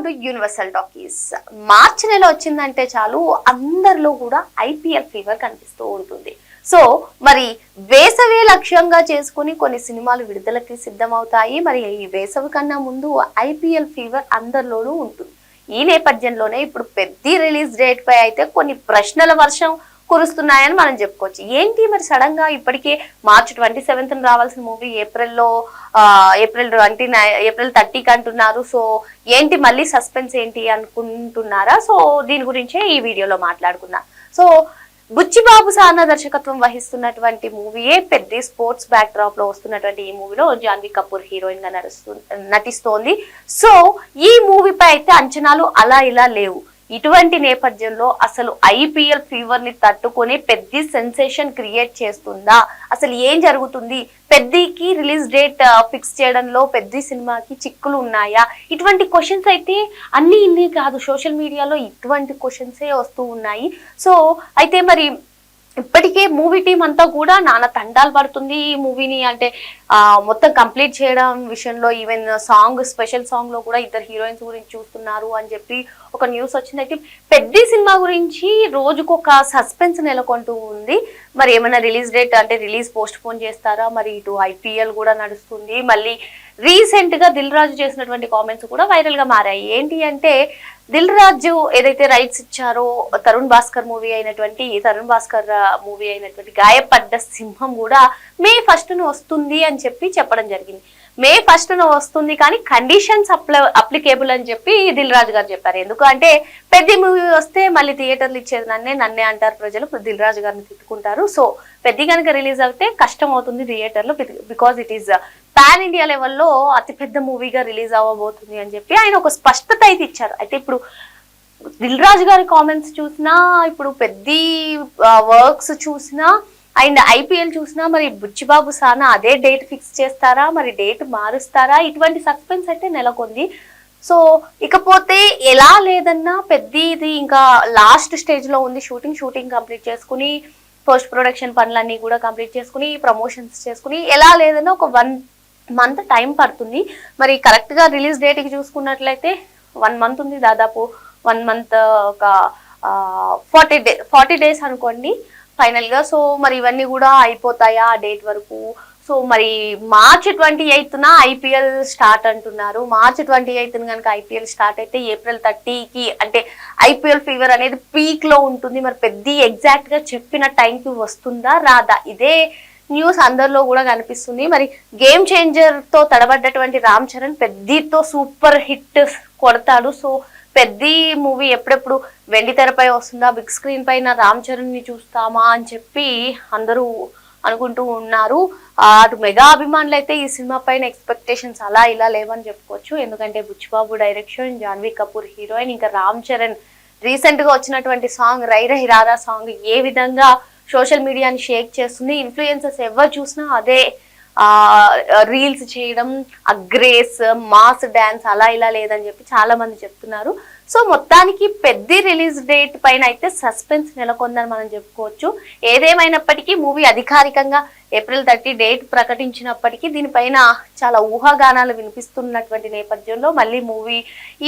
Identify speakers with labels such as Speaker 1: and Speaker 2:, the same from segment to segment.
Speaker 1: ఇప్పుడు universal talkies మార్చి నెల వచ్చిందంటే చాలు అందరిలో కూడా ఐపీఎల్ ఫీవర్ కనిపిస్తూ ఉంటుంది. సో మరి వేసవి లక్ష్యంగా చేసుకుని కొన్ని సినిమాలు విడుదలకి సిద్ధమవుతాయి. మరి ఈ వేసవి కన్నా ముందు ఐపీఎల్ ఫీవర్ అందరిలోనూ ఉంటుంది. ఈ నేపథ్యంలోనే ఇప్పుడు పెద్ద రిలీజ్ డేట్ పై అయితే కొన్ని ప్రశ్నల వర్షం కురుస్తున్నాయని మనం చెప్పుకోవచ్చు. ఏంటి మరి సడన్ గా ఇప్పటికే మార్చి 27th రావాల్సిన మూవీ ఏప్రిల్ 30కి అంటున్నారు. సో ఏంటి మళ్ళీ సస్పెన్స్ ఏంటి అనుకుంటున్నారా? సో దీని గురించే ఈ వీడియోలో మాట్లాడుకున్నా. సో బుచ్చిబాబు సానా దర్శకత్వం వహిస్తున్నటువంటి మూవీయే పెద్ద స్పోర్ట్స్ బ్యాక్ డ్రాప్ లో వస్తున్నటువంటి ఈ మూవీలో జాన్వీ కపూర్ హీరోయిన్ గా నటిస్తోంది. సో ఈ మూవీపై అయితే అంచనాలు అలా ఇలా లేవు. ఇటువంటి నేపథ్యంలో అసలు ఐపీఎల్ ఫీవర్ ని తట్టుకొని పెద్ద సెన్సేషన్ క్రియేట్ చేస్తుందా? అసలు ఏం జరుగుతుంది? పెద్దకి రిలీజ్ డేట్ ఫిక్స్ చేయడంలో పెద్ద సినిమాకి చిక్కులు ఉన్నాయా? ఇటువంటి క్వశ్చన్స్ అయితే ఇన్ని కాదు, సోషల్ మీడియాలో ఇటువంటి క్వశ్చన్సే వస్తూ ఉన్నాయి. సో అయితే మరి ఇప్పటికే మూవీ టీం అంతా కూడా నానా తండాలు పడుతుంది ఈ మూవీని అంటే మొత్తం కంప్లీట్ చేయడం విషయంలో. ఈవెన్ స్పెషల్ సాంగ్ లో కూడా ఇద్దరు హీరోయిన్స్ గురించి చూస్తున్నారు అని చెప్పి ఒక న్యూస్ వచ్చింది. అయితే పెద్ద సినిమా గురించి రోజుకొక సస్పెన్స్ నెలకొంటూ ఉంది. మరి ఏమైనా రిలీజ్ డేట్ అంటే రిలీజ్ పోస్ట్ పోన్ చేస్తారా? మరి ఇటు ఐపీఎల్ కూడా నడుస్తుంది. మళ్ళీ రీసెంట్ గా దిల్ రాజు చేసినటువంటి కామెంట్స్ కూడా వైరల్ గా మారాయి. ఏంటి అంటే దిల్ రాజు ఏదైతే రైట్స్ ఇచ్చారో తరుణ్ భాస్కర్ మూవీ అయినటువంటి గాయపడ్డ సింహం కూడా మే 1st వస్తుంది అని చెప్పడం జరిగింది. మే 1st వస్తుంది కానీ కండిషన్స్ అప్లికేబుల్ అని చెప్పి దిల్ రాజు గారు చెప్పారు. ఎందుకంటే పెద్ద మూవీ వస్తే మళ్ళీ థియేటర్లు ఇచ్చేది నన్నే అంటారు ప్రజలు, దిల్ రాజు గారిని తిట్టుకుంటారు. సో పెద్ద కనుక రిలీజ్ అయితే కష్టం అవుతుంది థియేటర్లో, because it is pan India లెవెల్లో అతిపెద్ద మూవీగా రిలీజ్ అవ్వబోతుంది అని చెప్పి ఆయన ఒక స్పష్టత అయితే ఇచ్చారు. అయితే ఇప్పుడు దిల్ రాజు గారి కామెంట్స్ చూసినా, ఇప్పుడు పెద్ద వర్క్స్ చూసినా అండ్ ఐపీఎల్ చూసినా మరి బుచ్చిబాబు సానా అదే డేట్ ఫిక్స్ చేస్తారా, మరి డేట్ మారుస్తారా? ఇటువంటి సస్పెన్స్ అయితే నెలకొంది. సో ఇకపోతే ఎలా లేదన్నా ఇది ఇంకా లాస్ట్ స్టేజ్ లో ఉంది. షూటింగ్ కంప్లీట్ చేసుకుని పోస్ట్ ప్రొడక్షన్ పనులన్నీ కూడా కంప్లీట్ చేసుకుని ప్రమోషన్స్ చేసుకుని ఎలా లేదన్నా ఒక 1 month టైం పడుతుంది. మరి కరెక్ట్ గా రిలీజ్ డేట్ కి చూసుకున్నట్లయితే 1 month ఉంది, దాదాపు 1 month ఒక 40 days అనుకోండి ఫైనల్ గా. సో మరి ఇవన్నీ కూడా అయిపోతాయా ఆ డేట్ వరకు? సో మరి మార్చి 28న ఐపీఎల్ స్టార్ట్ అంటున్నారు. మార్చి 28న కనుక ఐపీఎల్ స్టార్ట్ అయితే ఏప్రిల్ 30కి అంటే ఐపీఎల్ ఫీవర్ అనేది పీక్ లో ఉంటుంది. మరి పెద్ద ఎగ్జాక్ట్ గా చెప్పిన టైంకి వస్తుందా రాదా? ఇదే న్యూస్ అందరిలో కూడా కనిపిస్తుంది. మరి గేమ్ చేంజర్ తో తడబడ్డటువంటి రామ్ చరణ్ పెద్దతో సూపర్ హిట్ కొడతాడు. సో పెద్ద మూవీ ఎప్పుడెప్పుడు వెండి తెరపై వస్తుందా, బిగ్ స్క్రీన్ పైన రామ్ చరణ్ ని చూస్తామా అని చెప్పి అందరూ అనుకుంటూ ఉన్నారు. అటు మెగా అభిమానులు అయితే ఈ సినిమా పైన ఎక్స్పెక్టేషన్స్ అలా ఇలా లేవని చెప్పుకోవచ్చు. ఎందుకంటే బుచ్చిబాబు డైరెక్షన్, జాన్వీ కపూర్ హీరోయిన్, ఇంకా రామ్ చరణ్ రీసెంట్ గా వచ్చినటువంటి సాంగ్ రై రై రారా సాంగ్ ఏ విధంగా సోషల్ మీడియాని షేక్ చేస్తుంది. ఇన్ఫ్లుయెన్సర్స్ ఎవరు చూసినా అదే రీల్స్ చేయడం, గ్రేస్ మాస్ డాన్స్ అలా ఇలా లేదని చెప్పి చాలా మంది చెప్తున్నారు. సో మొత్తానికి పెద్ద రిలీజ్ డేట్ పైన అయితే సస్పెన్స్ నెలకొందని మనం చెప్పుకోవచ్చు. ఏదేమైనప్పటికీ మూవీ అధికారికంగా ఏప్రిల్ 30 డేట్ ప్రకటించినప్పటికీ దీనిపైన చాలా ఊహాగానాలు వినిపిస్తున్నటువంటి నేపథ్యంలో మళ్ళీ మూవీ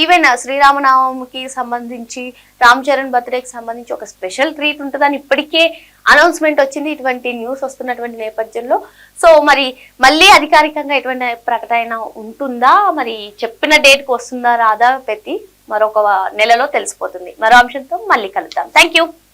Speaker 1: ఈవెన్ శ్రీరామనవమికి సంబంధించి రామ్ చరణ్ బర్త్డేకి సంబంధించి ఒక స్పెషల్ ట్రీట్ ఉంటుందని ఇప్పటికే అనౌన్స్మెంట్ వచ్చింది. ఇటువంటి న్యూస్ వస్తున్నటువంటి నేపథ్యంలో సో మరి మళ్ళీ అధికారికంగా ఎటువంటి ప్రకటన ఉంటుందా, మరి చెప్పిన డేట్కి వస్తుందా రాదా పెద్ద మరొక నెలలో తెలిసిపోతుంది. మరో అంశంతో మళ్ళీ కలుద్దాం. Thank you.